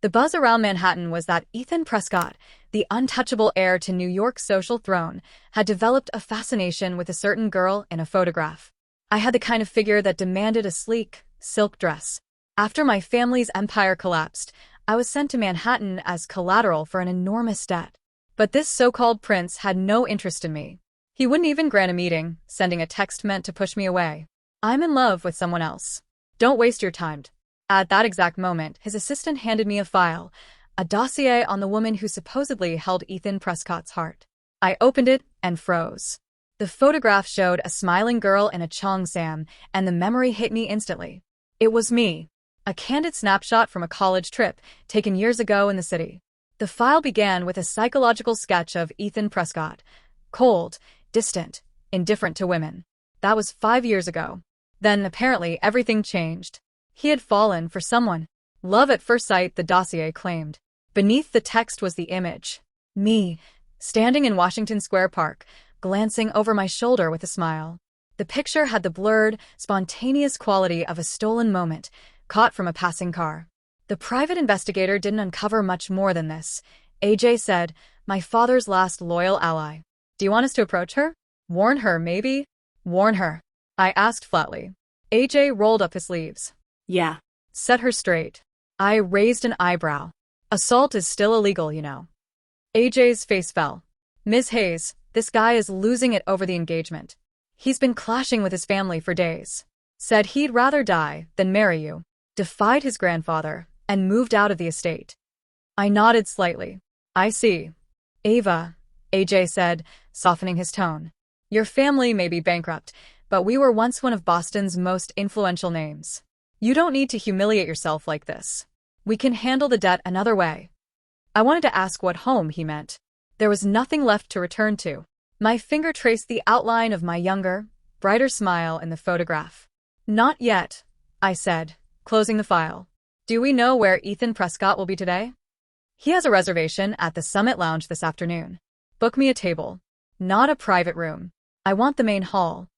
The buzz around Manhattan was that Ethan Prescott, the untouchable heir to New York's social throne, had developed a fascination with a certain girl in a photograph. I had the kind of figure that demanded a sleek, silk dress. After my family's empire collapsed, I was sent to Manhattan as collateral for an enormous debt. But this so-called prince had no interest in me. He wouldn't even grant a meeting, sending a text meant to push me away. "I'm in love with someone else. Don't waste your time." At that exact moment, his assistant handed me a file, a dossier on the woman who supposedly held Ethan Prescott's heart. I opened it and froze. The photograph showed a smiling girl in a cheongsam, and the memory hit me instantly. It was me. A candid snapshot from a college trip taken years ago in the city. The file began with a psychological sketch of Ethan Prescott. Cold, distant, indifferent to women. That was 5 years ago. Then, apparently, everything changed. He had fallen for someone. Love at first sight, the dossier claimed. Beneath the text was the image. Me, standing in Washington Square Park, glancing over my shoulder with a smile. The picture had the blurred, spontaneous quality of a stolen moment, caught from a passing car. The private investigator didn't uncover much more than this. AJ said, "My father's last loyal ally. Do you want us to approach her? Warn her, maybe?" "Warn her?" I asked flatly. AJ rolled up his sleeves. "Yeah." "Set her straight." I raised an eyebrow. "Assault is still illegal, you know." AJ's face fell. "Ms. Hayes, this guy is losing it over the engagement. He's been clashing with his family for days. Said he'd rather die than marry you. Defied his grandfather and moved out of the estate." I nodded slightly. "I see. Ava," AJ said, softening his tone. "Your family may be bankrupt, but we were once one of Boston's most influential names. You don't need to humiliate yourself like this. We can handle the debt another way." I wanted to ask what home he meant. There was nothing left to return to. My finger traced the outline of my younger, brighter smile in the photograph. "Not yet," I said, closing the file. "Do we know where Ethan Prescott will be today?" "He has a reservation at the Summit Lounge this afternoon. Book me a table. Not a private room. I want the main hall."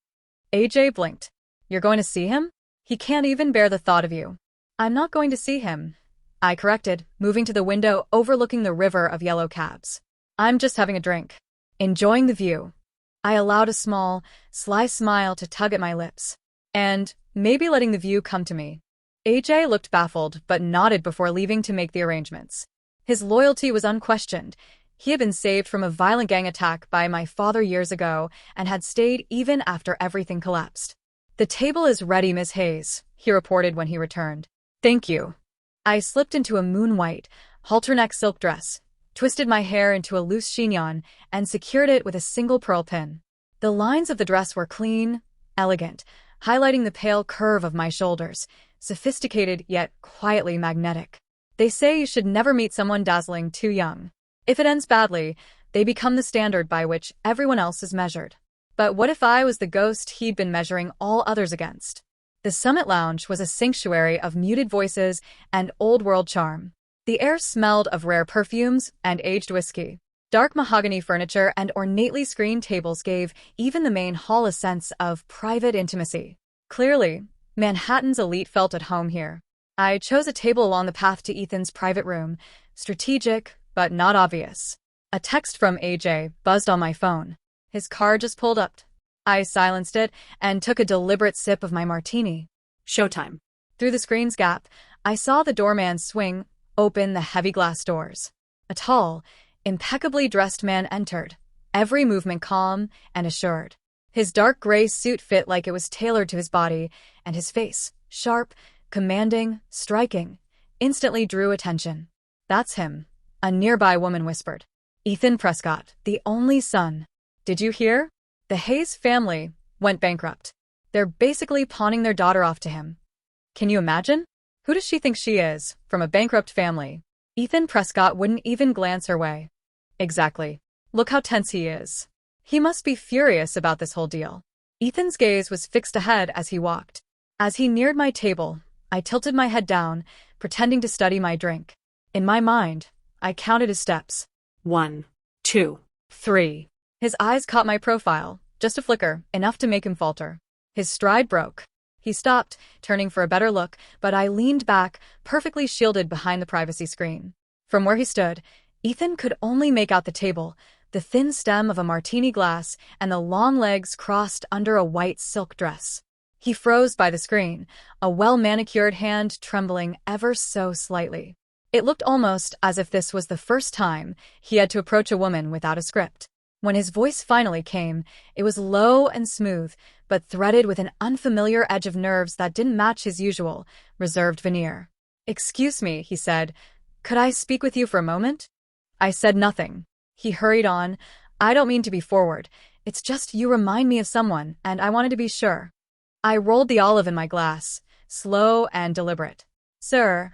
AJ blinked. "You're going to see him? He can't even bear the thought of you." "I'm not going to see him," I corrected, moving to the window overlooking the river of yellow cabs. "I'm just having a drink. Enjoying the view." I allowed a small, sly smile to tug at my lips. "And maybe letting the view come to me." AJ looked baffled but nodded before leaving to make the arrangements. His loyalty was unquestioned. He had been saved from a violent gang attack by my father years ago and had stayed even after everything collapsed. "The table is ready, Miss Hayes," he reported when he returned. "Thank you." I slipped into a moon-white, halter-neck silk dress, twisted my hair into a loose chignon, and secured it with a single pearl pin. The lines of the dress were clean, elegant, highlighting the pale curve of my shoulders, sophisticated yet quietly magnetic. They say you should never meet someone dazzling too young. If it ends badly, they become the standard by which everyone else is measured. But what if I was the ghost he'd been measuring all others against? The Summit Lounge was a sanctuary of muted voices and old-world charm. The air smelled of rare perfumes and aged whiskey. Dark mahogany furniture and ornately screened tables gave even the main hall a sense of private intimacy. Clearly, Manhattan's elite felt at home here. I chose a table along the path to Ethan's private room, strategic but not obvious. A text from AJ buzzed on my phone. His car just pulled up. I silenced it and took a deliberate sip of my martini. "Showtime." Through the screen's gap, I saw the doorman swing open the heavy glass doors. A tall, impeccably dressed man entered, every movement calm and assured. His dark gray suit fit like it was tailored to his body, and his face, sharp, commanding, striking, instantly drew attention. "That's him," a nearby woman whispered. "Ethan Prescott, the only son. Did you hear? The Hayes family went bankrupt. They're basically pawning their daughter off to him. Can you imagine? Who does she think she is, from a bankrupt family? Ethan Prescott wouldn't even glance her way." "Exactly. Look how tense he is. He must be furious about this whole deal." Ethan's gaze was fixed ahead as he walked. As he neared my table, I tilted my head down, pretending to study my drink. In my mind, I counted his steps. 1, 2, 3. His eyes caught my profile, just a flicker, enough to make him falter. His stride broke. He stopped, turning for a better look, but I leaned back, perfectly shielded behind the privacy screen. From where he stood, Ethan could only make out the table, the thin stem of a martini glass, and the long legs crossed under a white silk dress. He froze by the screen, a well-manicured hand trembling ever so slightly. It looked almost as if this was the first time he had to approach a woman without a script. When his voice finally came, it was low and smooth, but threaded with an unfamiliar edge of nerves that didn't match his usual, reserved veneer. "Excuse me," he said. "Could I speak with you for a moment?" I said nothing. He hurried on. "I don't mean to be forward. It's just you remind me of someone, and I wanted to be sure." I rolled the olive in my glass, slow and deliberate. "Sir,"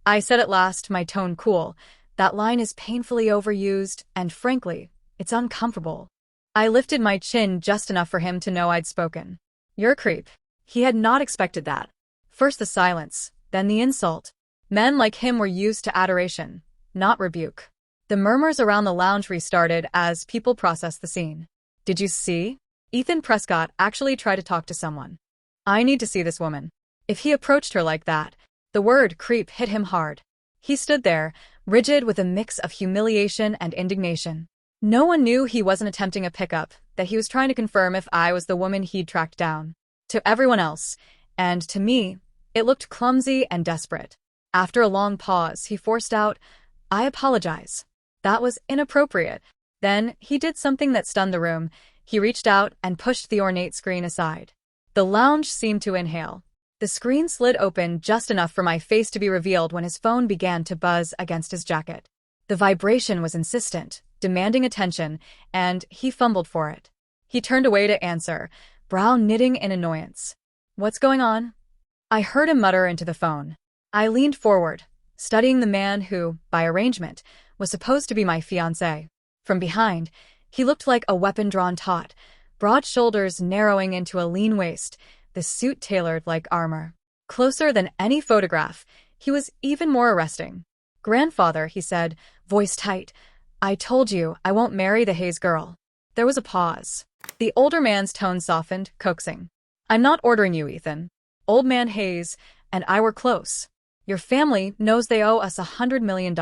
I said at last, my tone cool, "that line is painfully overused, and frankly, it's uncomfortable." I lifted my chin just enough for him to know I'd spoken. "You're a creep." He had not expected that. First the silence, then the insult. Men like him were used to adoration, not rebuke. The murmurs around the lounge restarted as people processed the scene. "Did you see? Ethan Prescott actually tried to talk to someone. I need to see this woman." If he approached her like that, the word creep hit him hard. He stood there, rigid with a mix of humiliation and indignation. No one knew he wasn't attempting a pickup, that he was trying to confirm if I was the woman he'd tracked down. To everyone else, and to me, it looked clumsy and desperate. After a long pause, he forced out, "I apologize. That was inappropriate." Then he did something that stunned the room. He reached out and pushed the ornate screen aside. The lounge seemed to inhale. The screen slid open just enough for my face to be revealed when his phone began to buzz against his jacket. The vibration was insistent, demanding attention, and he fumbled for it. He turned away to answer, brow knitting in annoyance. "What's going on?" I heard him mutter into the phone. I leaned forward, studying the man who, by arrangement, was supposed to be my fiancé. From behind, he looked like a weapon drawn taut, broad shoulders narrowing into a lean waist, the suit tailored like armor. Closer than any photograph, he was even more arresting. "Grandfather," he said, voice tight, "I told you I won't marry the Hayes girl." There was a pause. The older man's tone softened, coaxing. "I'm not ordering you, Ethan. Old man Hayes and I were close. Your family knows they owe us $100 million.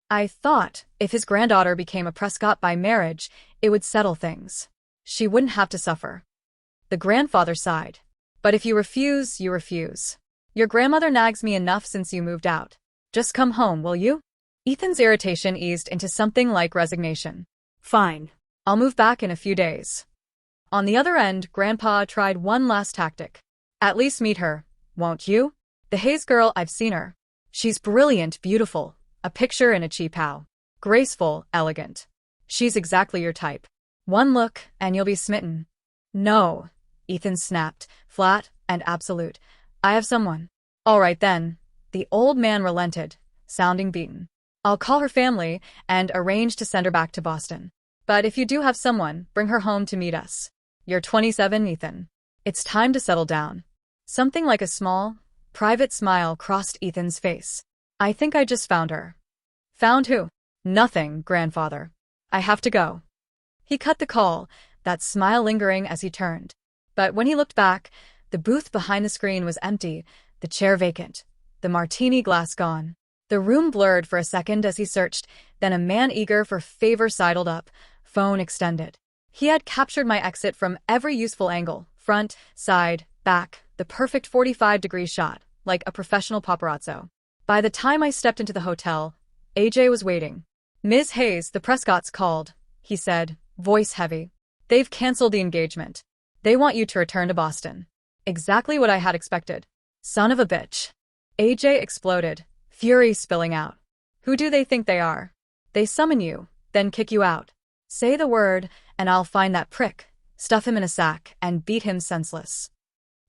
I thought if his granddaughter became a Prescott by marriage, it would settle things. She wouldn't have to suffer." The grandfather sighed. "But if you refuse, you refuse. Your grandmother nags me enough since you moved out. Just come home, will you?" Ethan's irritation eased into something like resignation. "Fine. I'll move back in a few days." On the other end, Grandpa tried one last tactic. "At least meet her, won't you? The Hayes girl, I've seen her. She's brilliant, beautiful, a picture in a cheap how. Graceful, elegant. She's exactly your type. One look, and you'll be smitten." "No," Ethan snapped, flat and absolute. "I have someone." "All right then." The old man relented, sounding beaten. "I'll call her family and arrange to send her back to Boston. But if you do have someone, bring her home to meet us. You're 27, Ethan. It's time to settle down." Something like a small, private smile crossed Ethan's face. "I think I just found her." "Found who?" "Nothing, grandfather. I have to go." He cut the call, that smile lingering as he turned. But when he looked back, the booth behind the screen was empty, the chair vacant, the martini glass gone. The room blurred for a second as he searched, then a man eager for favor sidled up, phone extended. He had captured my exit from every useful angle, front, side, back, the perfect 45-degree shot, like a professional paparazzo. By the time I stepped into the hotel, AJ was waiting. "Ms. Hayes, the Prescotts called," he said, voice heavy. "They've canceled the engagement. They want you to return to Boston." Exactly what I had expected. Son of a bitch. AJ exploded, fury spilling out. "Who do they think they are? They summon you, then kick you out. Say the word, and I'll find that prick, stuff him in a sack, and beat him senseless."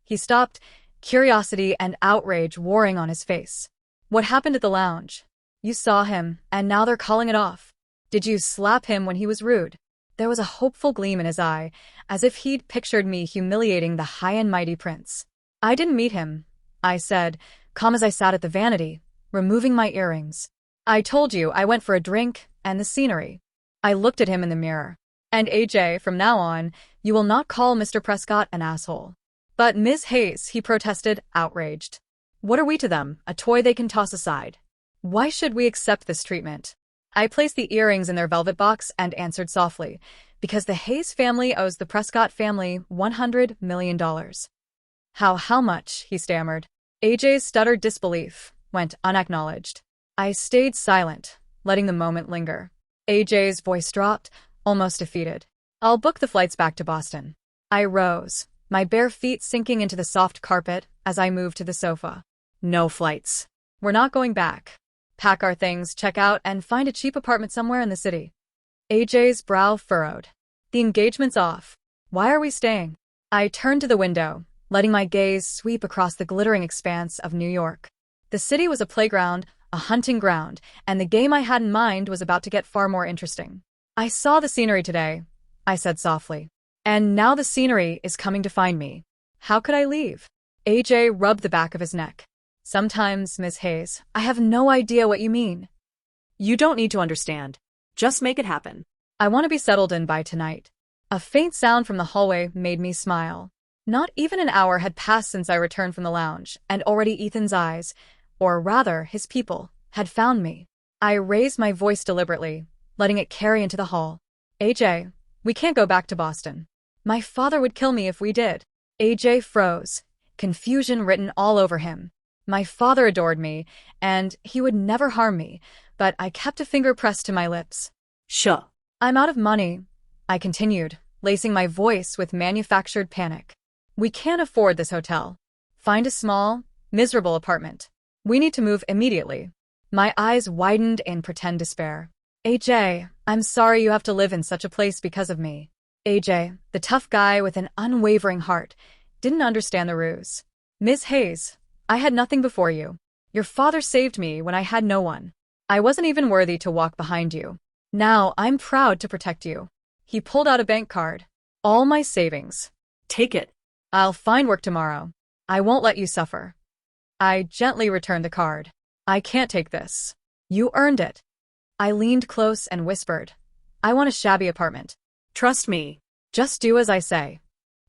He stopped, curiosity and outrage warring on his face. "What happened at the lounge? You saw him, and now they're calling it off. Did you slap him when he was rude?" There was a hopeful gleam in his eye, as if he'd pictured me humiliating the high and mighty prince. "I didn't meet him," I said, calm as I sat at the vanity, removing my earrings. "I told you I went for a drink and the scenery." I looked at him in the mirror. "And AJ, from now on, you will not call Mr. Prescott an asshole." But Ms. Hayes, he protested, outraged. What are we to them, a toy they can toss aside? Why should we accept this treatment? I placed the earrings in their velvet box and answered softly, because the Hayes family owes the Prescott family $100 million. How much? He stammered. AJ's stuttered disbelief went unacknowledged. I stayed silent, letting the moment linger. AJ's voice dropped, almost defeated. I'll book the flights back to Boston. I rose, my bare feet sinking into the soft carpet as I moved to the sofa. No flights. We're not going back. Pack our things, check out, and find a cheap apartment somewhere in the city. AJ's brow furrowed. The engagement's off. Why are we staying? I turned to the window, letting my gaze sweep across the glittering expanse of New York. The city was a playground, a hunting ground, and the game I had in mind was about to get far more interesting. I saw the scenery today, I said softly. And now the scenery is coming to find me. How could I leave? AJ rubbed the back of his neck. Sometimes, Miss Hayes, I have no idea what you mean. You don't need to understand. Just make it happen. I want to be settled in by tonight. A faint sound from the hallway made me smile. Not even an hour had passed since I returned from the lounge, and already Ethan's eyes, or rather his people, had found me. I raised my voice deliberately, letting it carry into the hall. AJ, we can't go back to Boston. My father would kill me if we did. AJ froze, confusion written all over him. My father adored me, and he would never harm me, but I kept a finger pressed to my lips. Sure. I'm out of money, I continued, lacing my voice with manufactured panic. We can't afford this hotel. Find a small, miserable apartment. We need to move immediately. My eyes widened in pretend despair. AJ, I'm sorry you have to live in such a place because of me. AJ, the tough guy with an unwavering heart, didn't understand the ruse. Ms. Hayes, I had nothing before you. Your father saved me when I had no one. I wasn't even worthy to walk behind you. Now I'm proud to protect you. He pulled out a bank card. All my savings. Take it. I'll find work tomorrow. I won't let you suffer. I gently returned the card. I can't take this. You earned it. I leaned close and whispered. I want a shabby apartment. Trust me. Just do as I say.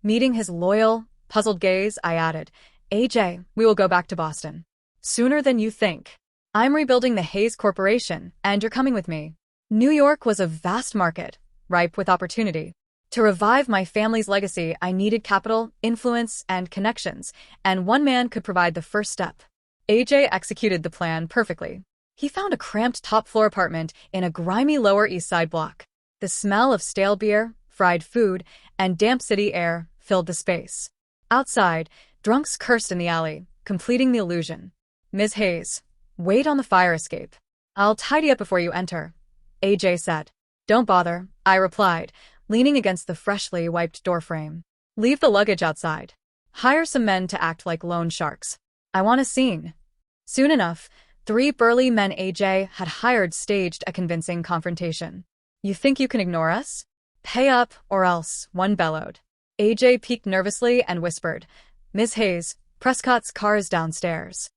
Meeting his loyal, puzzled gaze, I added, AJ, we will go back to Boston. Sooner than you think. I'm rebuilding the Hayes Corporation, and you're coming with me. New York was a vast market, ripe with opportunity. To revive my family's legacy, I needed capital, influence, and connections, and one man could provide the first step. AJ executed the plan perfectly. He found a cramped top-floor apartment in a grimy Lower East Side block. The smell of stale beer, fried food, and damp city air filled the space. Outside, drunks cursed in the alley, completing the illusion. Ms. Hayes, wait on the fire escape. I'll tidy up before you enter, AJ said. Don't bother, I replied, leaning against the freshly wiped doorframe. Leave the luggage outside. Hire some men to act like loan sharks. I want a scene. Soon enough, 3 burly men AJ had hired staged a convincing confrontation. You think you can ignore us? Pay up, or else, one bellowed. AJ peeked nervously and whispered, Miss Hayes, Prescott's car is downstairs.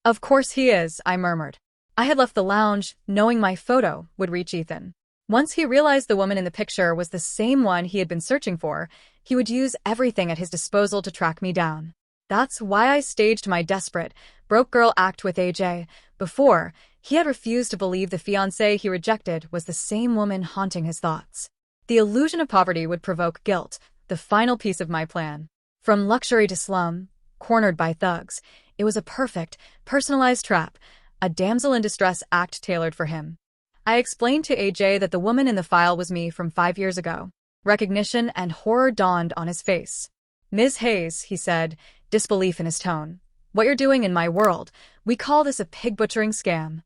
Of course he is, I murmured. I had left the lounge, knowing my photo would reach Ethan. Once he realized the woman in the picture was the same one he had been searching for, he would use everything at his disposal to track me down. That's why I staged my desperate, broke girl act with AJ. Before, he had refused to believe the fiancée he rejected was the same woman haunting his thoughts. The illusion of poverty would provoke guilt, the final piece of my plan. From luxury to slum, cornered by thugs, it was a perfect, personalized trap, a damsel in distress act tailored for him. I explained to AJ that the woman in the file was me from 5 years ago. Recognition and horror dawned on his face. Ms. Hayes, he said, disbelief in his tone. What you're doing in my world, we call this a pig-butchering scam.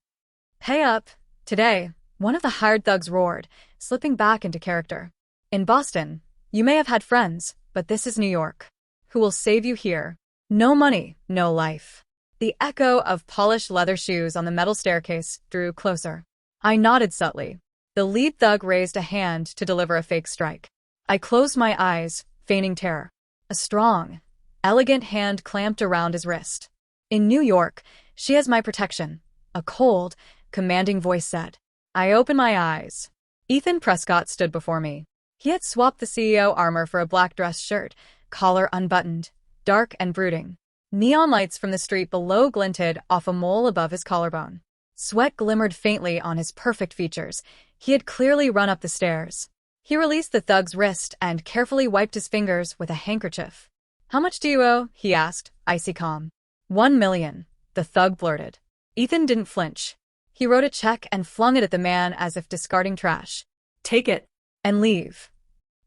Pay up. Today, one of the hired thugs roared, slipping back into character. In Boston, you may have had friends, but this is New York. Who will save you here? No money, no life. The echo of polished leather shoes on the metal staircase drew closer. I nodded subtly. The lead thug raised a hand to deliver a fake strike. I closed my eyes, feigning terror. A strong, elegant hand clamped around his wrist. In New York, she has my protection, a cold, commanding voice said. I opened my eyes. Ethan Prescott stood before me. He had swapped the CEO armor for a black dress shirt, collar unbuttoned, dark and brooding. Neon lights from the street below glinted off a mole above his collarbone. Sweat glimmered faintly on his perfect features. He had clearly run up the stairs. He released the thug's wrist and carefully wiped his fingers with a handkerchief. "How much do you owe?" he asked, icy calm. "1 million, the thug blurted. Ethan didn't flinch. He wrote a check and flung it at the man as if discarding trash. Take it. "And leave."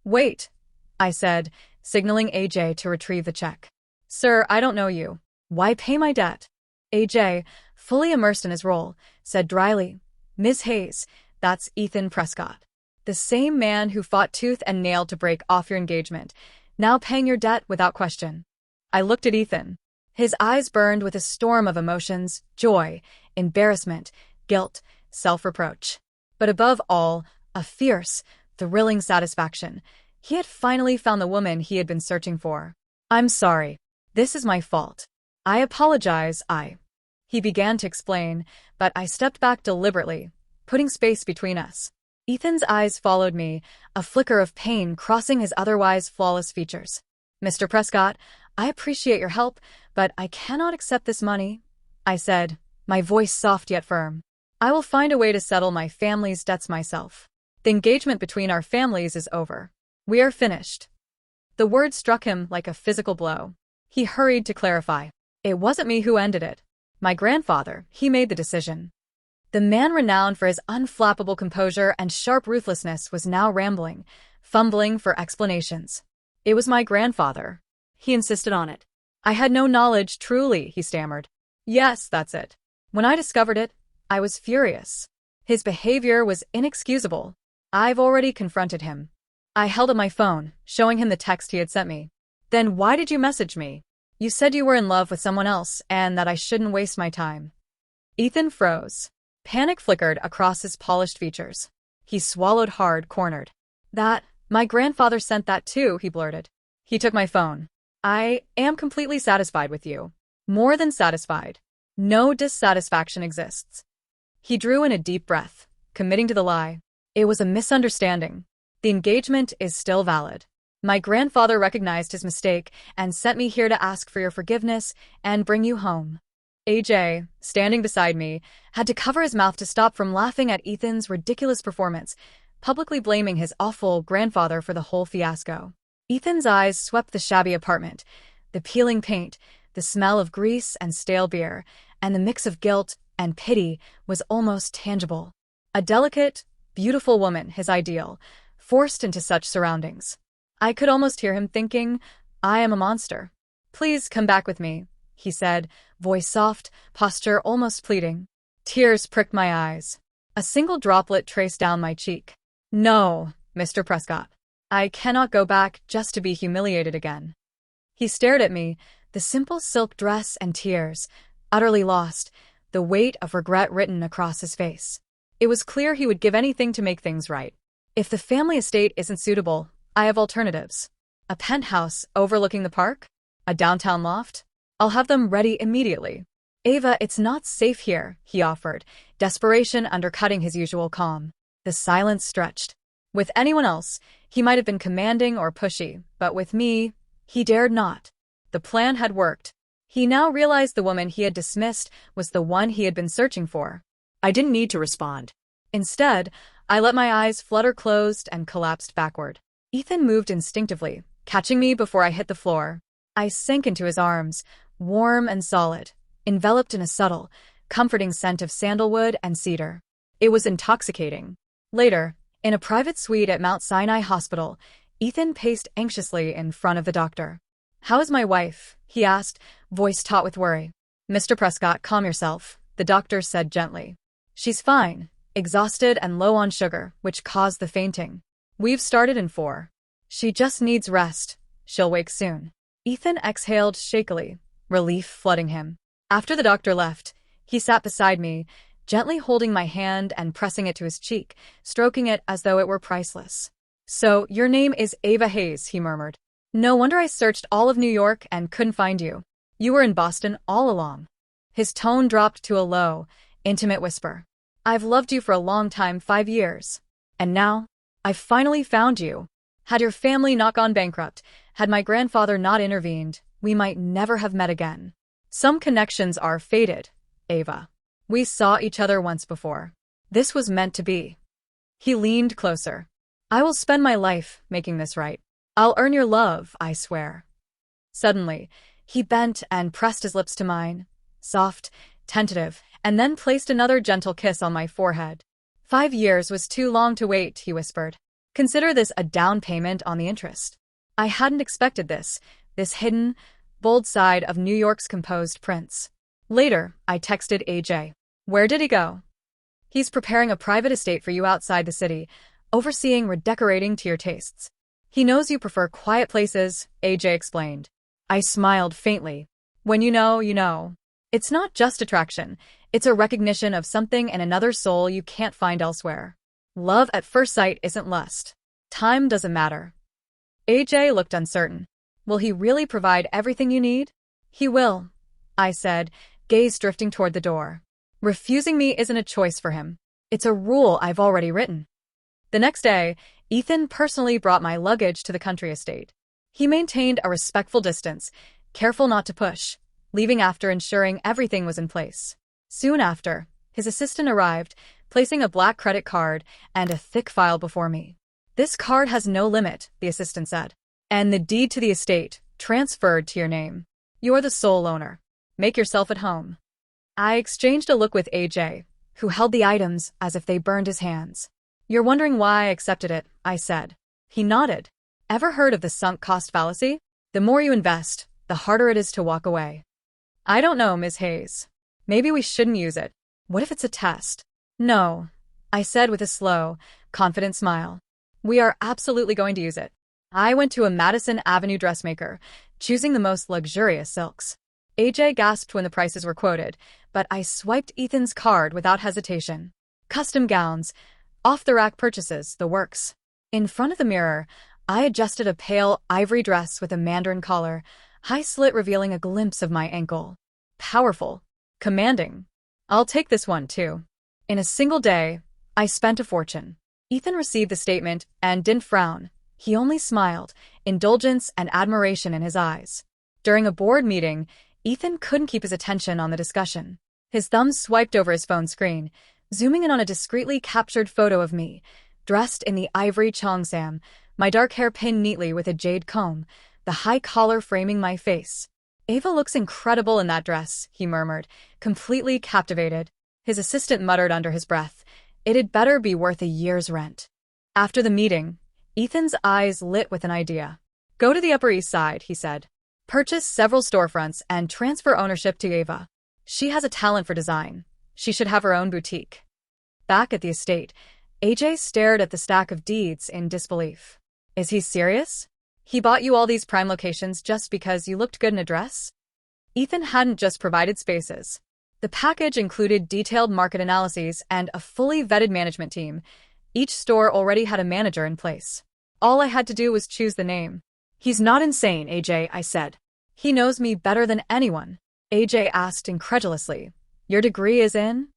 "Wait," I said, signaling AJ to retrieve the check. "Sir, I don't know you. Why pay my debt?" AJ, fully immersed in his role, said dryly, "Ms. Hayes, that's Ethan Prescott. The same man who fought tooth and nail to break off your engagement, now paying your debt without question." I looked at Ethan. His eyes burned with a storm of emotions: joy, embarrassment, guilt, self-reproach. But above all, a fierce, thrilling satisfaction. He had finally found the woman he had been searching for. "I'm sorry. This is my fault. I apologize, He began to explain, but I stepped back deliberately, putting space between us. Ethan's eyes followed me, a flicker of pain crossing his otherwise flawless features. "Mr. Prescott, I appreciate your help, but I cannot accept this money," I said, my voice soft yet firm. "I will find a way to settle my family's debts myself. The engagement between our families is over. We are finished." The word struck him like a physical blow. He hurried to clarify. "It wasn't me who ended it. My grandfather, he made the decision." The man renowned for his unflappable composure and sharp ruthlessness was now rambling, fumbling for explanations. "It was my grandfather. He insisted on it." "I had no knowledge, truly," he stammered. "Yes, that's it. When I discovered it, I was furious. His behavior was inexcusable. I've already confronted him." I held up my phone, showing him the text he had sent me. "Then why did you message me? You said you were in love with someone else and that I shouldn't waste my time." Ethan froze. Panic flickered across his polished features. He swallowed hard, cornered. My grandfather sent that too," he blurted. He took my phone. "I am completely satisfied with you. More than satisfied. No dissatisfaction exists." He drew in a deep breath, committing to the lie. "It was a misunderstanding. The engagement is still valid. My grandfather recognized his mistake and sent me here to ask for your forgiveness and bring you home." AJ, standing beside me, had to cover his mouth to stop from laughing at Ethan's ridiculous performance, publicly blaming his awful grandfather for the whole fiasco. Ethan's eyes swept the shabby apartment, the peeling paint, the smell of grease and stale beer, and the mix of guilt and pity was almost tangible. A delicate, beautiful woman, his ideal, forced into such surroundings. I could almost hear him thinking, "I am a monster." "Please come back with me," he said, voice soft, posture almost pleading. Tears pricked my eyes. A single droplet traced down my cheek. "No, Mr. Prescott. I cannot go back just to be humiliated again." He stared at me, the simple silk dress and tears, utterly lost, the weight of regret written across his face. It was clear he would give anything to make things right. "If the family estate isn't suitable, I have alternatives. A penthouse overlooking the park? A downtown loft? I'll have them ready immediately." "Ava, it's not safe here," he offered, desperation undercutting his usual calm. The silence stretched. With anyone else, he might have been commanding or pushy, but with me, he dared not. The plan had worked. He now realized the woman he had dismissed was the one he had been searching for. I didn't need to respond. Instead, I let my eyes flutter closed and collapsed backward. Ethan moved instinctively, catching me before I hit the floor. I sank into his arms, warm and solid, enveloped in a subtle, comforting scent of sandalwood and cedar. It was intoxicating. Later, in a private suite at Mount Sinai Hospital, Ethan paced anxiously in front of the doctor. "How is my wife?" he asked, voice taut with worry. "Mr. Prescott, calm yourself," the doctor said gently. "She's fine, exhausted and low on sugar, which caused the fainting. We've started in 4. She just needs rest. She'll wake soon." Ethan exhaled shakily, relief flooding him. After the doctor left, he sat beside me, gently holding my hand and pressing it to his cheek, stroking it as though it were priceless. "So, your name is Ava Hayes," he murmured. "No wonder I searched all of New York and couldn't find you. You were in Boston all along." His tone dropped to a low, intimate whisper. "I've loved you for a long time, 5 years. And now, I've finally found you. Had your family not gone bankrupt, had my grandfather not intervened, we might never have met again. Some connections are fated, Ava. We saw each other once before. This was meant to be. He leaned closer. I will spend my life making this right. I'll earn your love, I swear. Suddenly, he bent and pressed his lips to mine, soft, tentative, and then placed another gentle kiss on my forehead. 5 years was too long to wait, he whispered. Consider this a down payment on the interest. I hadn't expected this hidden, bold side of New York's composed prince. Later, I texted AJ. Where did he go? He's preparing a private estate for you outside the city, overseeing redecorating to your tastes. He knows you prefer quiet places, AJ explained. I smiled faintly. When you know, you know. It's not just attraction, it's a recognition of something in another soul you can't find elsewhere. Love at first sight isn't lust. Time doesn't matter. AJ looked uncertain. Will he really provide everything you need? He will, I said, gaze drifting toward the door. Refusing me isn't a choice for him. It's a rule I've already written. The next day, Ethan personally brought my luggage to the country estate. He maintained a respectful distance, careful not to push, leaving after ensuring everything was in place. Soon after, his assistant arrived, placing a black credit card and a thick file before me. This card has no limit, the assistant said. And the deed to the estate, transferred to your name. You're the sole owner. Make yourself at home. I exchanged a look with AJ, who held the items as if they burned his hands. You're wondering why I accepted it, I said. He nodded. Ever heard of the sunk cost fallacy? The more you invest, the harder it is to walk away. I don't know, Ms. Hayes. Maybe we shouldn't use it. What if it's a test? No, I said with a slow, confident smile. We are absolutely going to use it. I went to a Madison Avenue dressmaker, choosing the most luxurious silks. AJ gasped when the prices were quoted, but I swiped Ethan's card without hesitation. Custom gowns, off-the-rack purchases, the works. In front of the mirror, I adjusted a pale ivory dress with a mandarin collar, high slit revealing a glimpse of my ankle. Powerful. Commanding. I'll take this one, too. In a single day, I spent a fortune. Ethan received the statement and didn't frown. He only smiled, indulgence and admiration in his eyes. During a board meeting, Ethan couldn't keep his attention on the discussion. His thumb swiped over his phone screen, zooming in on a discreetly captured photo of me, dressed in the ivory cheongsam, my dark hair pinned neatly with a jade comb, the high collar framing my face. Ava looks incredible in that dress, he murmured, completely captivated. His assistant muttered under his breath, it'd better be worth a year's rent. After the meeting, Ethan's eyes lit with an idea. Go to the Upper East Side, he said. Purchase several storefronts and transfer ownership to Ava. She has a talent for design. She should have her own boutique. Back at the estate, AJ stared at the stack of deeds in disbelief. Is he serious? He bought you all these prime locations just because you looked good in a dress? Ethan hadn't just provided spaces. The package included detailed market analyses and a fully vetted management team. Each store already had a manager in place. All I had to do was choose the name. He's not insane, AJ, I said. He knows me better than anyone. AJ asked incredulously. Your degree is in?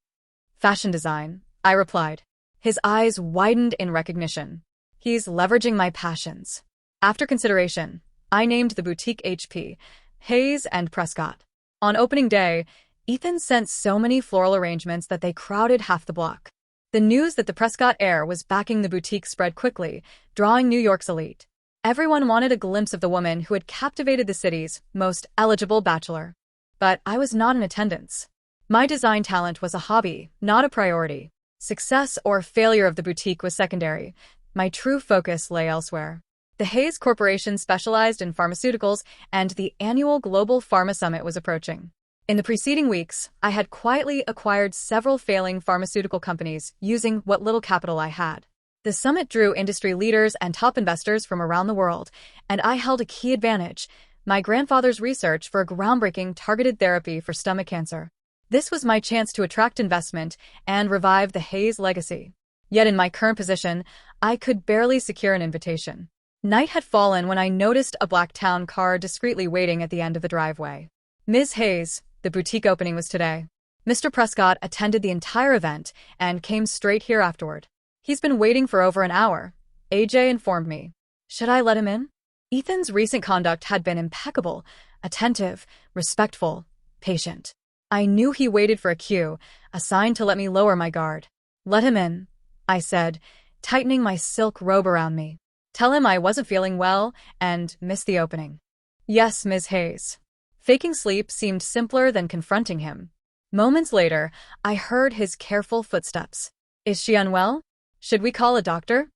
Fashion design, I replied. His eyes widened in recognition. He's leveraging my passions. After consideration, I named the boutique HP, Hayes and Prescott. On opening day, Ethan sent so many floral arrangements that they crowded half the block. The news that the Prescott heir was backing the boutique spread quickly, drawing New York's elite. Everyone wanted a glimpse of the woman who had captivated the city's most eligible bachelor. But I was not in attendance. My design talent was a hobby, not a priority. Success or failure of the boutique was secondary. My true focus lay elsewhere. The Hayes Corporation specialized in pharmaceuticals, and the annual Global Pharma Summit was approaching. In the preceding weeks, I had quietly acquired several failing pharmaceutical companies using what little capital I had. The summit drew industry leaders and top investors from around the world, and I held a key advantage: my grandfather's research for a groundbreaking targeted therapy for stomach cancer. This was my chance to attract investment and revive the Hayes legacy. Yet in my current position, I could barely secure an invitation. Night had fallen when I noticed a black town car discreetly waiting at the end of the driveway. Ms. Hayes, the boutique opening was today. Mr. Prescott attended the entire event and came straight here afterward. He's been waiting for over an hour, AJ informed me. Should I let him in? Ethan's recent conduct had been impeccable. attentive, respectful, patient. I knew he waited for a cue, a sign to let me lower my guard. "Let him in," I said, tightening my silk robe around me. "Tell him I wasn't feeling well and missed the opening." "Yes, Ms. Hayes." Faking sleep seemed simpler than confronting him. Moments later, I heard his careful footsteps. "Is she unwell? Should we call a doctor?"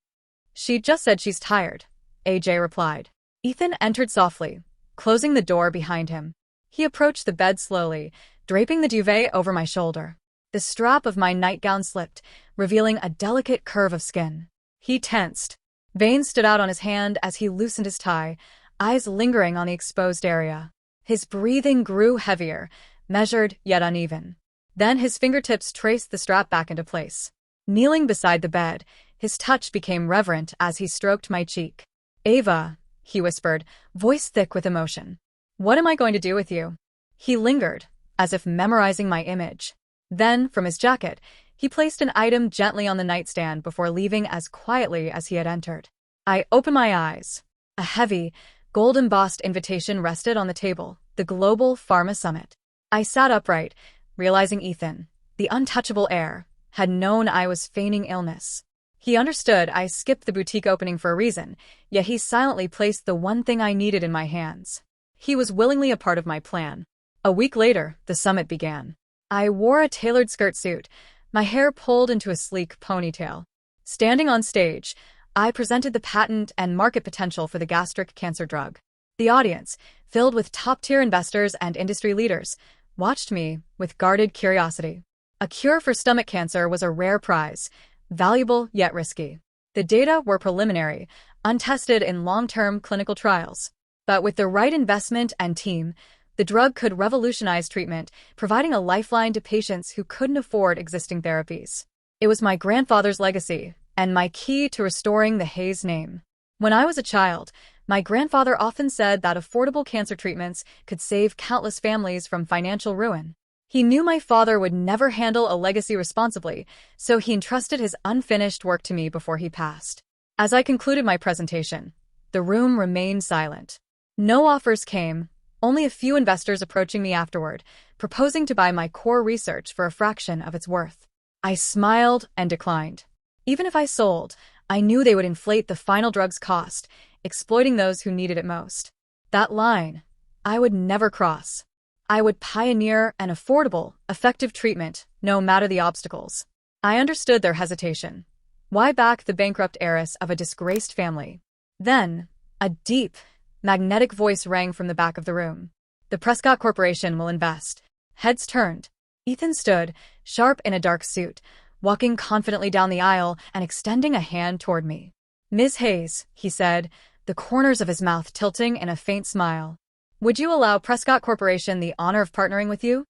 "She just said she's tired," AJ replied. Ethan entered softly, closing the door behind him. He approached the bed slowly, draping the duvet over my shoulder. The strap of my nightgown slipped, revealing a delicate curve of skin. He tensed. Veins stood out on his hand as he loosened his tie, eyes lingering on the exposed area. His breathing grew heavier, measured yet uneven. Then his fingertips traced the strap back into place. Kneeling beside the bed, his touch became reverent as he stroked my cheek. "Ava," he whispered, voice thick with emotion. "What am I going to do with you?" He lingered, as if memorizing my image. Then, from his jacket, he placed an item gently on the nightstand before leaving as quietly as he had entered. I opened my eyes. A heavy, gold-embossed invitation rested on the table, the Global Pharma Summit. I sat upright, realizing Ethan, the untouchable heir, had known I was feigning illness. He understood I skipped the boutique opening for a reason, yet he silently placed the one thing I needed in my hands. He was willingly a part of my plan. A week later, the summit began. I wore a tailored skirt suit, my hair pulled into a sleek ponytail. Standing on stage, I presented the patent and market potential for the gastric cancer drug. The audience, filled with top-tier investors and industry leaders, watched me with guarded curiosity. A cure for stomach cancer was a rare prize, valuable yet risky. The data were preliminary, untested in long-term clinical trials. But with the right investment and team, the drug could revolutionize treatment, providing a lifeline to patients who couldn't afford existing therapies. It was my grandfather's legacy, and my key to restoring the Hayes name. When I was a child, my grandfather often said that affordable cancer treatments could save countless families from financial ruin. He knew my father would never handle a legacy responsibly, so he entrusted his unfinished work to me before he passed. As I concluded my presentation, the room remained silent. No offers came, only a few investors approaching me afterward, proposing to buy my core research for a fraction of its worth. I smiled and declined. Even if I sold, I knew they would inflate the final drug's cost, exploiting those who needed it most. That line, I would never cross. I would pioneer an affordable, effective treatment, no matter the obstacles. I understood their hesitation. Why back the bankrupt heiress of a disgraced family? Then, a deep, magnetic voice rang from the back of the room. "The Prescott Corporation will invest." Heads turned. Ethan stood, sharp in a dark suit, walking confidently down the aisle and extending a hand toward me. "Ms. Hayes," he said, the corners of his mouth tilting in a faint smile. "Would you allow Prescott Corporation the honor of partnering with you?"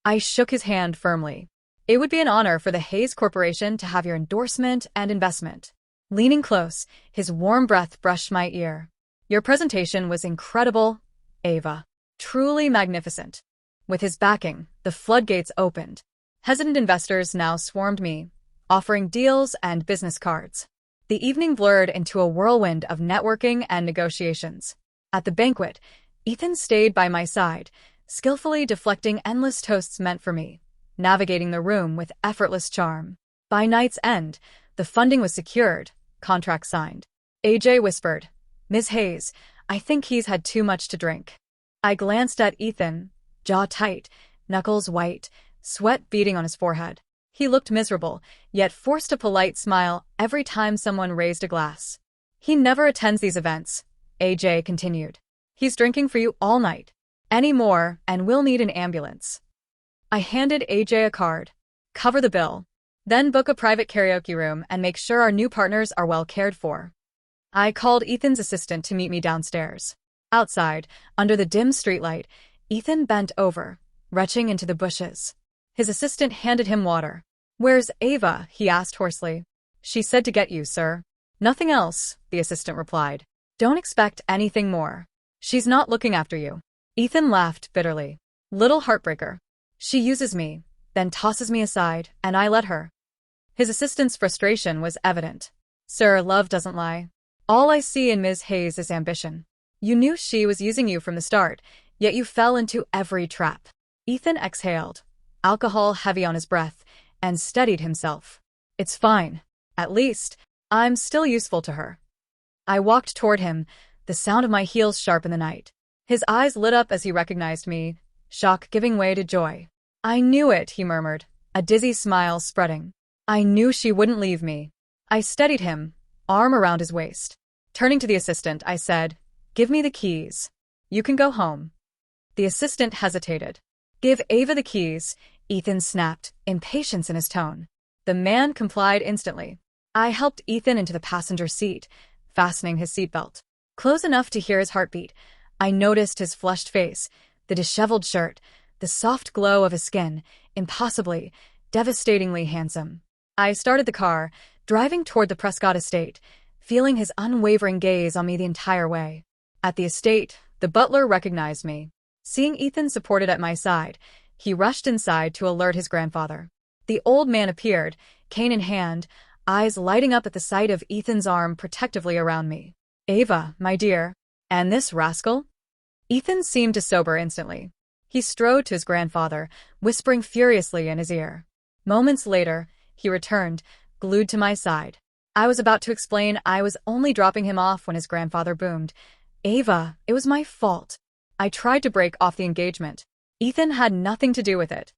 I shook his hand firmly. "It would be an honor for the Hayes Corporation to have your endorsement and investment." Leaning close, his warm breath brushed my ear. "Your presentation was incredible, Ava. Truly magnificent." With his backing, the floodgates opened. Hesitant investors now swarmed me, offering deals and business cards. The evening blurred into a whirlwind of networking and negotiations. At the banquet, Ethan stayed by my side, skillfully deflecting endless toasts meant for me, navigating the room with effortless charm. By night's end, the funding was secured, contract signed. AJ whispered, "Ms. Hayes, I think he's had too much to drink." I glanced at Ethan, jaw tight, knuckles white, sweat beading on his forehead. He looked miserable, yet forced a polite smile every time someone raised a glass. "He never attends these events," AJ continued. "He's drinking for you all night. Any more, and we'll need an ambulance." I handed AJ a card. "Cover the bill. Then book a private karaoke room and make sure our new partners are well cared for." I called Ethan's assistant to meet me downstairs. Outside, under the dim streetlight, Ethan bent over, retching into the bushes. His assistant handed him water. "Where's Ava?" he asked hoarsely. "She said to get you, sir." "Nothing else," the assistant replied. "Don't expect anything more. She's not looking after you." Ethan laughed bitterly. "Little heartbreaker. She uses me, then tosses me aside, and I let her." His assistant's frustration was evident. "Sir, love doesn't lie. All I see in Ms. Hayes is ambition. You knew she was using you from the start, Yet you fell into every trap. Ethan exhaled, alcohol heavy on his breath, and steadied himself. It's fine. At least, I'm still useful to her. I walked toward him, the sound of my heels sharp in the night. His eyes lit up as he recognized me, shock giving way to joy. I knew it, he murmured, a dizzy smile spreading. I knew she wouldn't leave me. I steadied him, arm around his waist. Turning to the assistant, I said, "Give me the keys. You can go home." The assistant hesitated. "Give Ava the keys," Ethan snapped, impatience in his tone. The man complied instantly. I helped Ethan into the passenger seat, fastening his seatbelt. Close enough to hear his heartbeat, I noticed his flushed face, the disheveled shirt, the soft glow of his skin, impossibly, devastatingly handsome. I started the car, driving toward the Prescott estate, feeling his unwavering gaze on me the entire way. At the estate, the butler recognized me. Seeing Ethan supported at my side, he rushed inside to alert his grandfather. The old man appeared, cane in hand, eyes lighting up at the sight of Ethan's arm protectively around me. "Ava, my dear. And this rascal?" Ethan seemed to sober instantly. He strode to his grandfather, whispering furiously in his ear. Moments later, he returned, glued to my side. I was about to explain I was only dropping him off when his grandfather boomed, "Ava, it was my fault. I tried to break off the engagement. Ethan had nothing to do with it."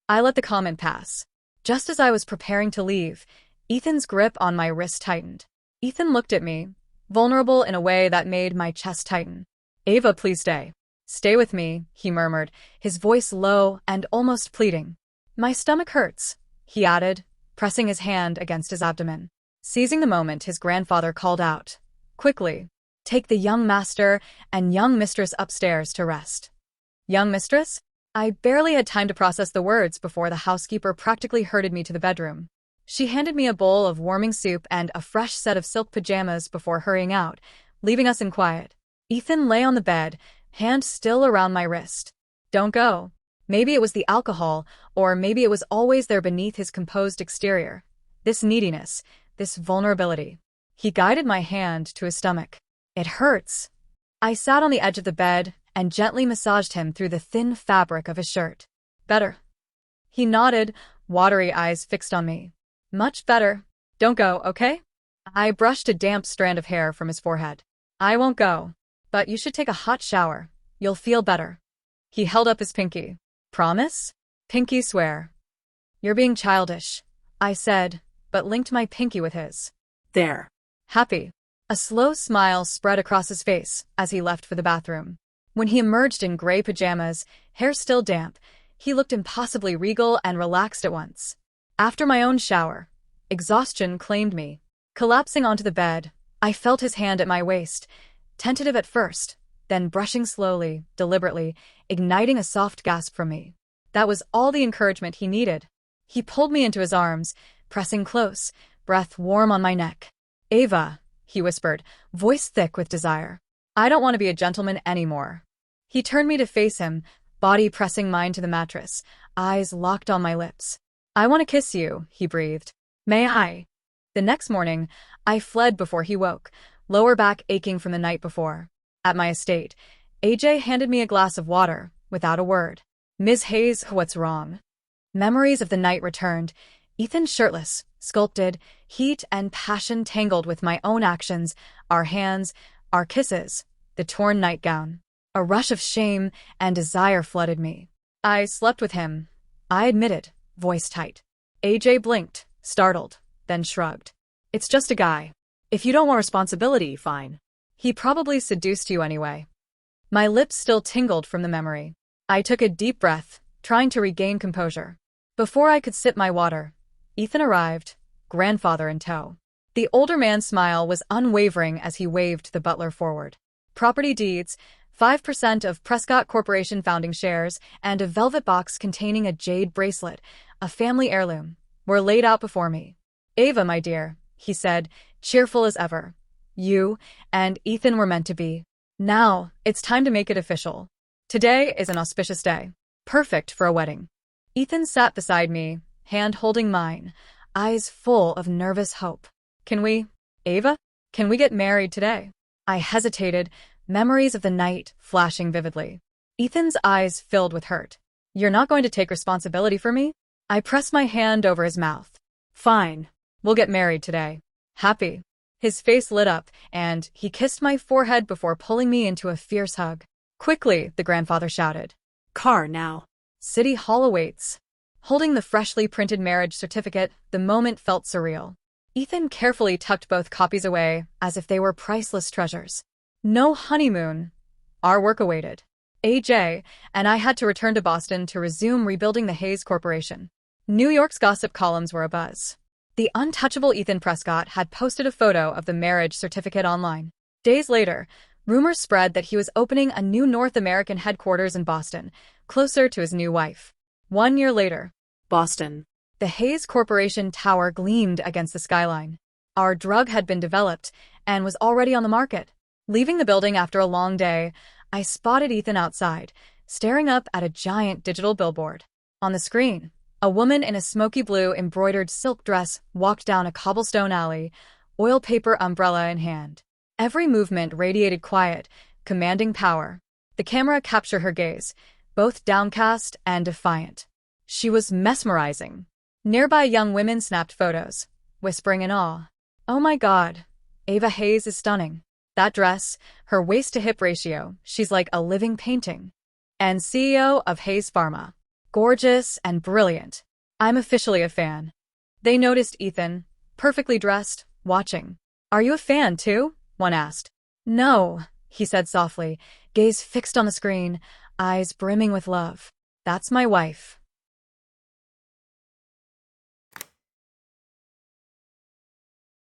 I let the comment pass. Just as I was preparing to leave, Ethan's grip on my wrist tightened. Ethan looked at me, vulnerable in a way that made my chest tighten. "Ava, please stay. Stay with me," he murmured, his voice low and almost pleading. "My stomach hurts," he added, pressing his hand against his abdomen. Seizing the moment, his grandfather called out, "Quickly, take the young master and young mistress upstairs to rest." Young mistress? I barely had time to process the words before the housekeeper practically herded me to the bedroom. She handed me a bowl of warming soup and a fresh set of silk pajamas before hurrying out, leaving us in quiet. Ethan lay on the bed, hand still around my wrist. "Don't go." Maybe it was the alcohol, or maybe it was always there beneath his composed exterior. This neediness, this vulnerability. He guided my hand to his stomach. "It hurts." I sat on the edge of the bed and gently massaged him through the thin fabric of his shirt. "Better." He nodded, watery eyes fixed on me. "Much better. Don't go, okay?" I brushed a damp strand of hair from his forehead. "I won't go. But you should take a hot shower. You'll feel better." He held up his pinky. "Promise?" "Pinky swear." "You're being childish," I said, but linked my pinky with his. There. "Happy." A slow smile spread across his face as he left for the bathroom. When he emerged in gray pajamas, hair still damp, he looked impossibly regal and relaxed at once. After my own shower, exhaustion claimed me. Collapsing onto the bed, I felt his hand at my waist, tentative at first, then brushing slowly, deliberately, igniting a soft gasp from me. That was all the encouragement he needed. He pulled me into his arms, pressing close, breath warm on my neck. "Ava," he whispered, voice thick with desire. "I don't want to be a gentleman anymore." He turned me to face him, body pressing mine to the mattress, eyes locked on my lips. "I want to kiss you," he breathed. "May I?" The next morning, I fled before he woke, lower back aching from the night before. At my estate, AJ handed me a glass of water, without a word. "Ms. Hayes, what's wrong?" Memories of the night returned, Ethan shirtless, sculpted, heat and passion tangled with my own actions, our hands, our kisses, the torn nightgown. A rush of shame and desire flooded me. "I slept with him," I admitted, voice tight. AJ blinked, startled, then shrugged. "It's just a guy. If you don't want responsibility, fine." He probably seduced you anyway. My lips still tingled from the memory. I took a deep breath, trying to regain composure. Before I could sip my water, Ethan arrived, grandfather in tow. The older man's smile was unwavering as he waved the butler forward. Property deeds, 5% of Prescott Corporation founding shares, and a velvet box containing a jade bracelet, a family heirloom, were laid out before me. "Ava, my dear," he said, cheerful as ever. "You and Ethan were meant to be. Now, it's time to make it official. Today is an auspicious day. Perfect for a wedding." Ethan sat beside me, hand holding mine, eyes full of nervous hope. Can we get married today?" I hesitated, memories of the night flashing vividly. Ethan's eyes filled with hurt. You're not going to take responsibility for me? I pressed my hand over his mouth. Fine. We'll get married today. Happy. His face lit up, and he kissed my forehead before pulling me into a fierce hug. Quickly, the grandfather shouted. Car now. City Hall awaits. Holding the freshly printed marriage certificate, the moment felt surreal. Ethan carefully tucked both copies away, as if they were priceless treasures. No honeymoon. Our work awaited. AJ and I had to return to Boston to resume rebuilding the Hayes Corporation. New York's gossip columns were abuzz. The untouchable Ethan Prescott had posted a photo of the marriage certificate online. Days later, rumors spread that he was opening a new North American headquarters in Boston, closer to his new wife. 1 year later, Boston. The Hayes Corporation tower gleamed against the skyline. Our drug had been developed and was already on the market. Leaving the building after a long day, I spotted Ethan outside, staring up at a giant digital billboard. On the screen, a woman in a smoky blue embroidered silk dress walked down a cobblestone alley, oil paper umbrella in hand. Every movement radiated quiet, commanding power. The camera captured her gaze, both downcast and defiant. She was mesmerizing. Nearby young women snapped photos, whispering in awe. Oh my God, Ava Hayes is stunning. That dress, her waist-to-hip ratio, she's like a living painting. And CEO of Hayes Pharma. Gorgeous and brilliant. I'm officially a fan. They noticed Ethan, perfectly dressed, watching. Are you a fan too? One asked. No, he said softly, gaze fixed on the screen, eyes brimming with love. That's my wife.